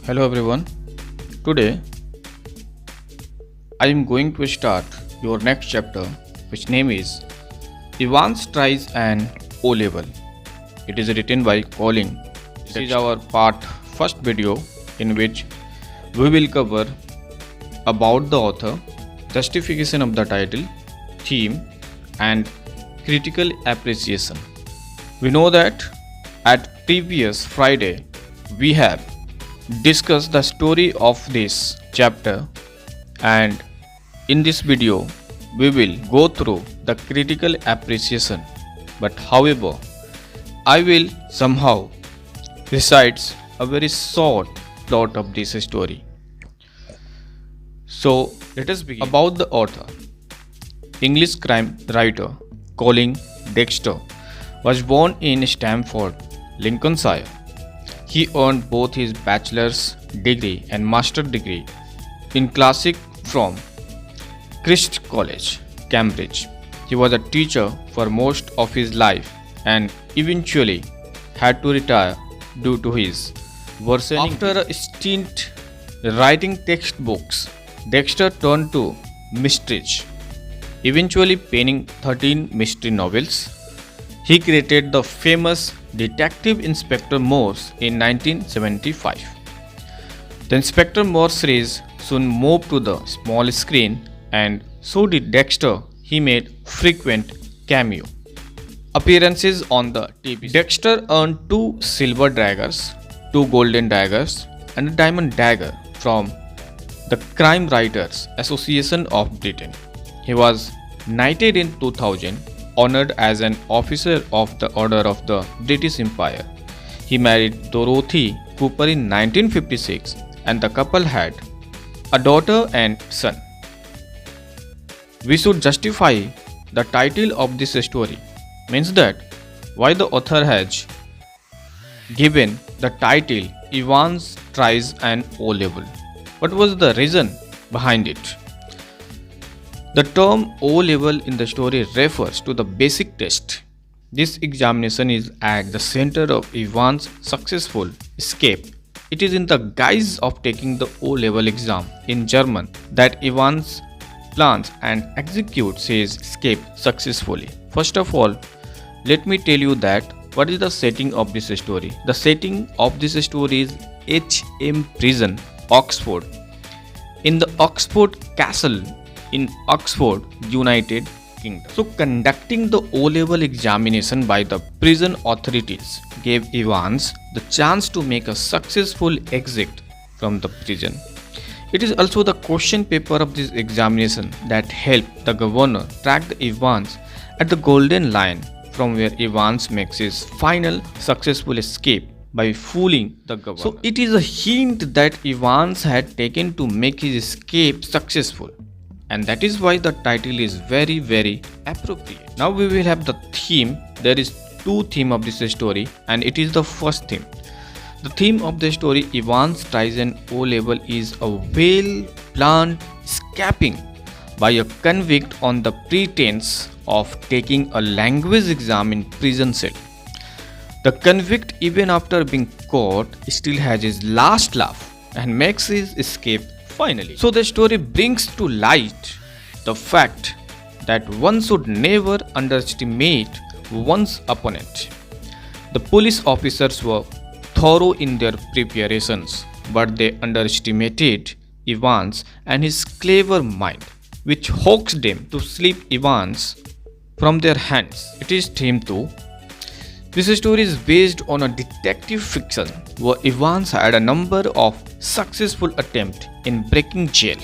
Hello everyone. Today I am going to start your next chapter, which name is Evans Tries an O Level. It is written by Colin. This is our part first video in which we will cover about the author, justification of the title, theme and critical appreciation. We know that at previous Friday we have discussed the story of this chapter, and in this video we will go through the critical appreciation, but however I will somehow recite a very short plot of this story. So let us begin. About the author. English crime writer Colin Dexter was born in Stamford, Lincolnshire. He earned both his bachelor's degree and master's degree in classics from Christ's College, Cambridge. He was a teacher for most of his life and eventually had to retire due to his worsening. After a stint writing textbooks, Dexter turned to mysteries, eventually penning 13 mystery novels. He created the famous Detective Inspector Morse in 1975. The Inspector Morse series soon moved to the small screen, and so did Dexter. He made frequent cameo appearances on the TV. Dexter earned 2 silver daggers, 2 golden daggers, and a diamond dagger from the Crime Writers Association of Britain. He was knighted in 2000, honored as an officer of the Order of the British Empire. He married Dorothy Cooper in 1956, and the couple had a daughter and son. We should justify the title of this story, means that why the author has given the title Evans Tries an O Level. What was the reason behind it? The term O level in the story refers to the basic test. This examination is at the center of Evans' successful escape. It is in the guise of taking the O level exam in German that Evans plans and executes his escape successfully. First of all, let me tell you that what is the setting of this story. The setting of this story is HM Prison, Oxford. In the Oxford Castle in Oxford, United Kingdom. So conducting the O-level examination by the prison authorities gave Evans the chance to make a successful exit from the prison. It is also the question paper of this examination that helped the governor track the Evans at the Golden Lion, from where Evans makes his final successful escape by fooling the governor. So it is a hint that Evans had taken to make his escape successful, and that is why the title is very appropriate. Now we will have the theme. There is 2 themes of this story, and it is the first theme. The theme of the story, Evans Tries an O Level, is a well-planned escaping by a convict on the pretense of taking a language exam in prison cell. The convict, even after being caught, still has his last laugh and makes his escape finally. So the story brings to light the fact that one should never underestimate one's opponent. The police officers were thorough in their preparations, but they underestimated Evans and his clever mind, which hoaxed them to slip Evans from their hands. It is theme 2. This story is based on a detective fiction where Evans had a number of successful attempts in breaking jail.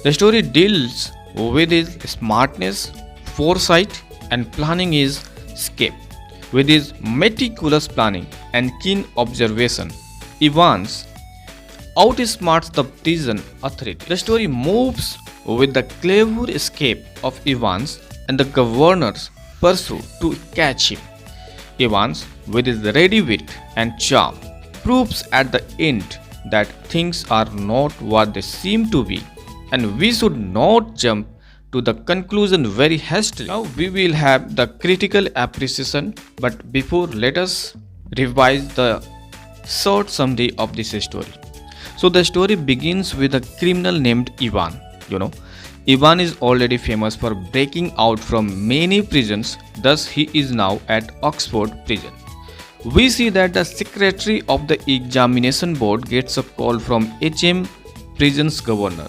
The story deals with his smartness, foresight, and planning his escape. With his meticulous planning and keen observation, Evans outsmarts the prison authority. The story moves with the clever escape of Evans and the governor's pursuit to catch him. Evans, with his ready wit and charm, proves at the end that things are not what they seem to be, and we should not jump to the conclusion very hastily. Now we will have the critical appreciation, but before, let us revise the short summary of this story. So the story begins with a criminal named Ivan. You know, Ivan is already famous for breaking out from many prisons, thus, he is now at Oxford prison. We see that the secretary of the examination board gets a call from HM prison's governor.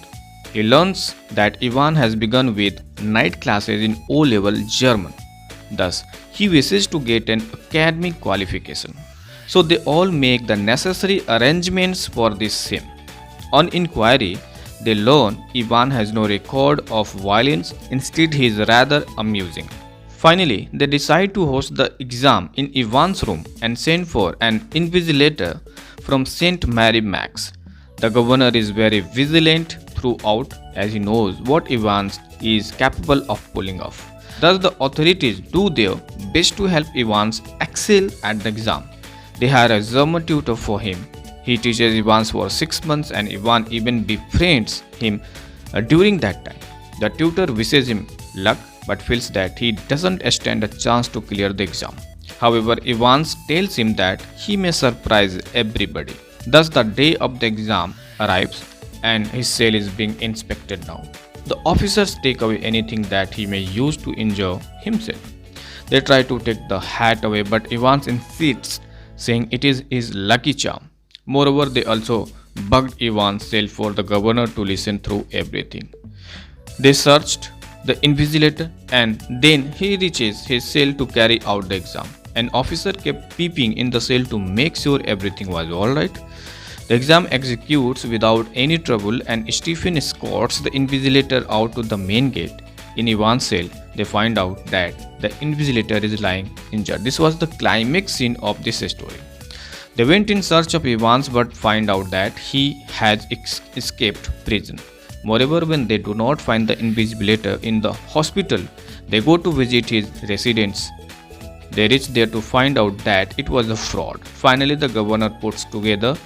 He learns that Ivan has begun with night classes in O level German. Thus, he wishes to get an academic qualification. So, they all make the necessary arrangements for this same. On inquiry, they learn Ivan has no record of violence, instead, he is rather amusing. Finally, they decide to host the exam in Ivan's room and send for an invigilator from St. Mary Max. The governor is very vigilant throughout as he knows what Ivan is capable of pulling off. Thus, the authorities do their best to help Ivan excel at the exam. They hire a German tutor for him. He teaches Ivan for 6 months and Ivan even befriends him during that time. The tutor wishes him luck but feels that he doesn't stand a chance to clear the exam. However, Evans tells him that he may surprise everybody. Thus, the day of the exam arrives and his cell is being inspected now. The officers take away anything that he may use to injure himself. They try to take the hat away, but Evans insists, saying it is his lucky charm. Moreover, they also bugged Evans' cell for the governor to listen through everything. They searched the invigilator and then he reaches his cell to carry out the exam. An officer kept peeping in the cell to make sure everything was alright. The exam executes without any trouble and Stephen escorts the invigilator out to the main gate. In Ivan's cell, they find out that the invigilator is lying injured. This was the climax scene of this story. They went in search of Evans but find out that he has escaped prison. Moreover, when they do not find the invigilator in the hospital, they go to visit his residence. They reach there to find out that it was a fraud. Finally, the governor puts together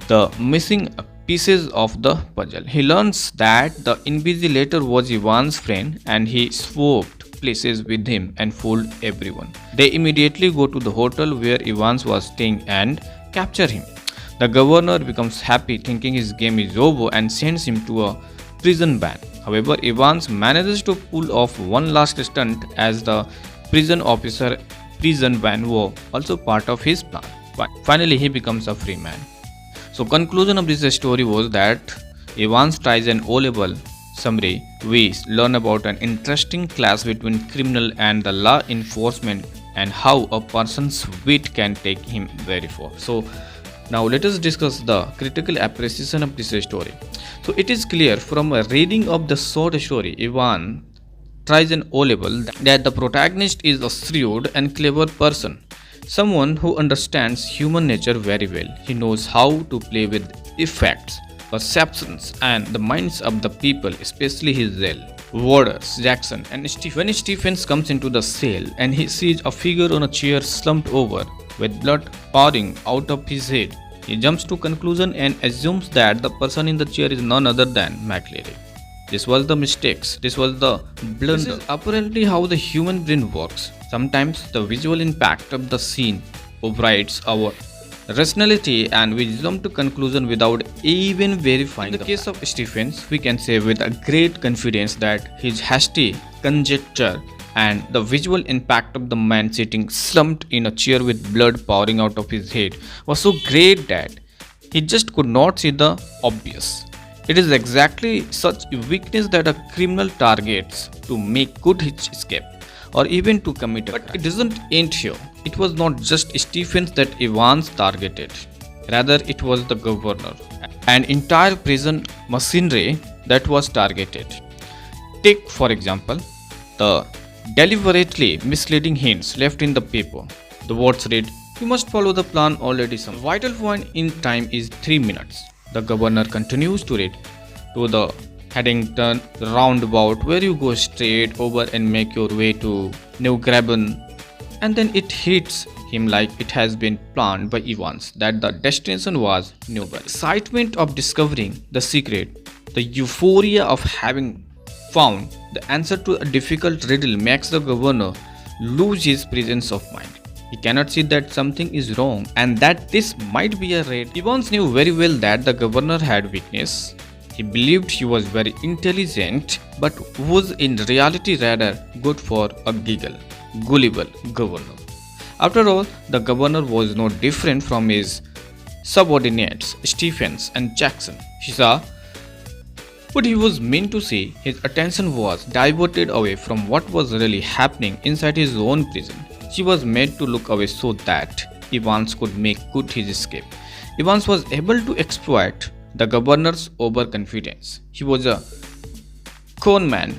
the missing pieces of the puzzle. He learns that the invigilator was Ivan's friend and he swapped places with him and fooled everyone. They immediately go to the hotel where Evans was staying and capture him. The governor becomes happy thinking his game is over and sends him to a prison van. However, Evans manages to pull off one last stunt as the prison van were also part of his plan. But finally, he becomes a free man. So, conclusion of this story was that Evans tries an O-level summary. We learn about an interesting clash between criminal and the law enforcement and how a person's wit can take him very far. So, now let us discuss the critical appreciation of this story. So it is clear from a reading of the short story, Ivan tries an O-level, that the protagonist is a shrewd and clever person, someone who understands human nature very well. He knows how to play with effects, perceptions and the minds of the people, especially his cell warders, Jackson and Stephen. When Stephen comes into the cell and he sees a figure on a chair slumped over with blood pouring out of his head, he jumps to conclusion and assumes that the person in the chair is none other than McLeary. This was the mistakes. This was the blunder. This is apparently how the human brain works. Sometimes the visual impact of the scene overrides our rationality and we jump to conclusion without even verifying. In the case of Stephens, we can say with a great confidence that his hasty conjecture and the visual impact of the man sitting slumped in a chair with blood pouring out of his head was so great that he just could not see the obvious. It is exactly such a weakness that a criminal targets to make good his escape or even to commit a crime. But it doesn't end here. It was not just Stephens that Evans targeted. Rather, it was the governor, an entire prison machinery that was targeted. Take, for example, the deliberately misleading hints left in the paper. The words read, "You must follow the plan already." Some vital point in time is 3 minutes. The governor continues to read, "To the Haddington roundabout where you go straight over and make your way to New Graben." And then it hits him like it has been planned by Evans that the destination was Newbury. Excitement of discovering the secret, the euphoria of having found the answer to a difficult riddle makes the governor lose his presence of mind. He cannot see that something is wrong and that this might be a raid. Evans knew very well that the governor had weakness. He believed he was very intelligent but was in reality rather good for a gullible governor. After all, the governor was no different from his subordinates, Stephens and Jackson. He saw what he was meant to see. His attention was diverted away from what was really happening inside his own prison. He was made to look away so that Evans could make good his escape. Evans was able to exploit the governor's overconfidence. He was a conman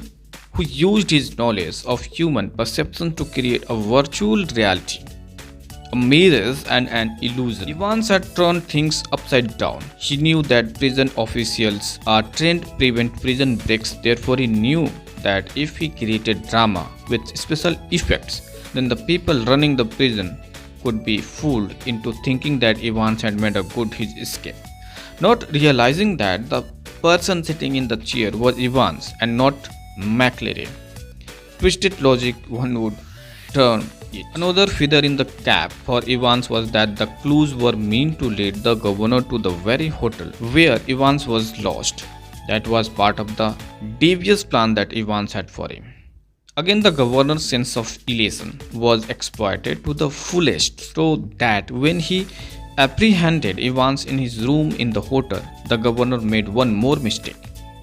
who used his knowledge of human perception to create a virtual reality, a mirror and an illusion. Evans had turned things upside down. He knew that prison officials are trained to prevent prison breaks, therefore he knew that if he created drama with special effects, then the people running the prison could be fooled into thinking that Evans had made a good his escape, not realizing that the person sitting in the chair was Evans and not McLaren. Twisted logic, one would turn it. Another feather in the cap for Evans was that the clues were meant to lead the governor to the very hotel where Evans was lost. That was part of the devious plan that Evans had for him. Again, the governor's sense of elation was exploited to the fullest, so that when he apprehended Evans in his room in the hotel, the governor made one more mistake.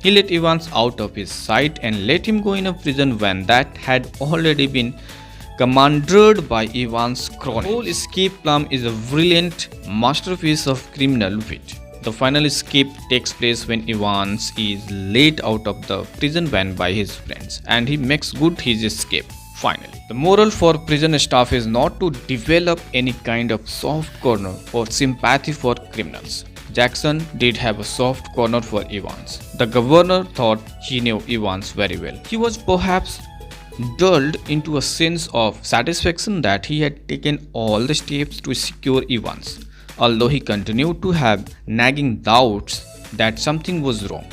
He let Evans out of his sight and let him go in a prison van that had already been commandeered by Evans' cronies. The whole escape plan is a brilliant masterpiece of criminal wit. The final escape takes place when Evans is let out of the prison van by his friends and he makes good his escape. Finally, the moral for prison staff is not to develop any kind of soft corner or sympathy for criminals. Jackson did have a soft corner for Evans. The governor thought he knew Evans very well. He was perhaps dulled into a sense of satisfaction that he had taken all the steps to secure Evans, although he continued to have nagging doubts that something was wrong.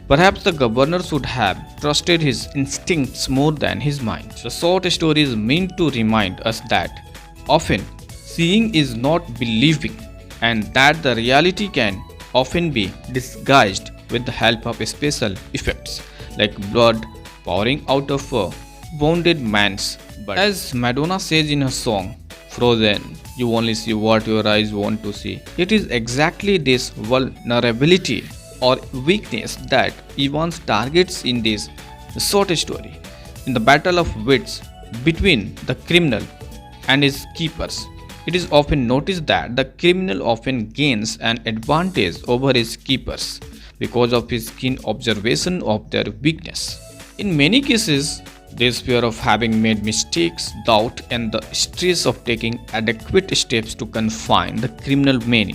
Perhaps the governor should have trusted his instincts more than his mind. The short story is meant to remind us that often seeing is not believing, and that the reality can often be disguised with the help of special effects like blood pouring out of a wounded man's body. As Madonna says in her song Frozen, you only see what your eyes want to see. It is exactly this vulnerability or weakness that Evans targets in this short story. In the battle of wits between the criminal and his keepers, it is often noticed that the criminal often gains an advantage over his keepers because of his keen observation of their weakness. In many cases, this fear of having made mistakes, doubt, and the stress of taking adequate steps to confine the criminal many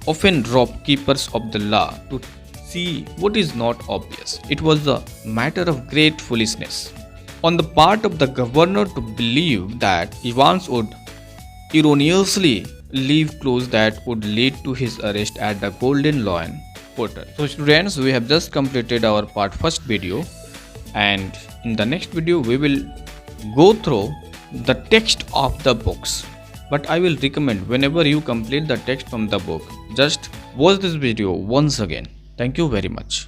often rob keepers of the law to see what is not obvious. It was a matter of great foolishness on the part of the governor to believe that Evans would erroneously leave clues that would lead to his arrest at the Golden Lion Hotel. So students, we have just completed our part first video, and in the next video we will go through the text of the books. But I will recommend, whenever you complete the text from the book, just watch this video once again. Thank you very much.